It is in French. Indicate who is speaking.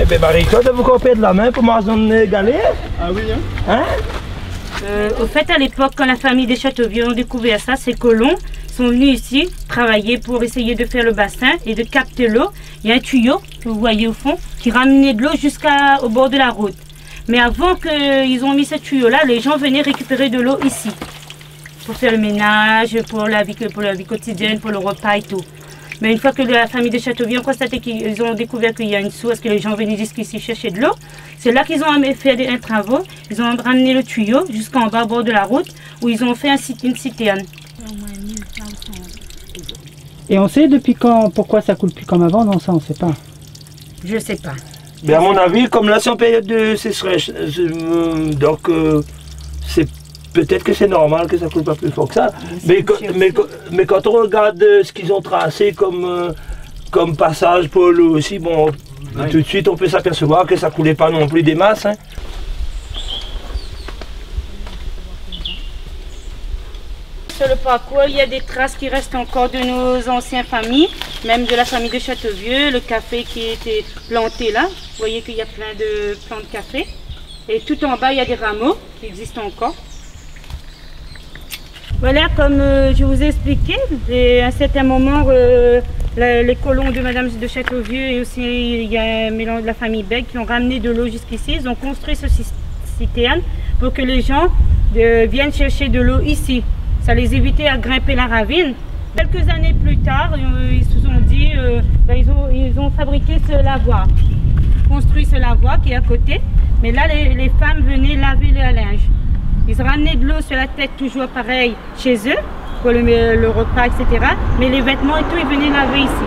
Speaker 1: ben Marie-Claude, vous coupez de la main pour moi en galère.
Speaker 2: Ah oui, hein?
Speaker 3: Au fait, à l'époque, quand la famille des Châteauvieux ont découvert ça, ces colons sont venus ici travailler pour essayer de faire le bassin et de capter l'eau. Il y a un tuyau que vous voyez au fond qui ramenait de l'eau jusqu'au bord de la route. Mais avant qu'ils ont mis ce tuyau-là, les gens venaient récupérer de l'eau ici pour faire le ménage, pour la vie quotidienne, pour le repas et tout. Mais une fois que la famille des Châteauvieux ont constaté qu'ils ont découvert qu'il y a une source, que les gens venaient jusqu'ici chercher de l'eau, c'est là qu'ils ont fait des travaux. Ils ont ramené le tuyau jusqu'en bas au bord de la route où ils ont fait une citerne.
Speaker 4: Et on sait depuis quand, pourquoi ça coule plus comme avant? Non, ça on sait pas.
Speaker 3: Je sais pas.
Speaker 1: Mais à mon avis, comme là c'est en période de sécheresse, donc c'est peut-être que c'est normal que ça coule pas plus fort que ça. Mais quand on regarde ce qu'ils ont tracé comme passage pour l'eau aussi, bon, oui. Tout de suite on peut s'apercevoir que ça coulait pas non plus des masses. Hein.
Speaker 3: Sur le parcours, il y a des traces qui restent encore de nos anciennes familles, même de la famille de Châteauvieux, le café qui était planté là. Vous voyez qu'il y a plein de plants de café. Et tout en bas, il y a des rameaux qui existent encore. Voilà, comme je vous ai expliqué, à un certain moment, les colons de Madame de Châteauvieux et aussi il y a un mélange de la famille Bègue qui ont ramené de l'eau jusqu'ici. Ils ont construit ce citerne pour que les gens viennent chercher de l'eau ici. Ça les évitait à grimper la ravine. Quelques années plus tard, ils se sont dit, ils ont fabriqué ce lavoir, construit ce lavoir qui est à côté. Mais là, les femmes venaient laver leur linge. Ils ramenaient de l'eau sur la tête, toujours pareil, chez eux, pour le repas, etc. Mais les vêtements et tout, ils venaient laver ici.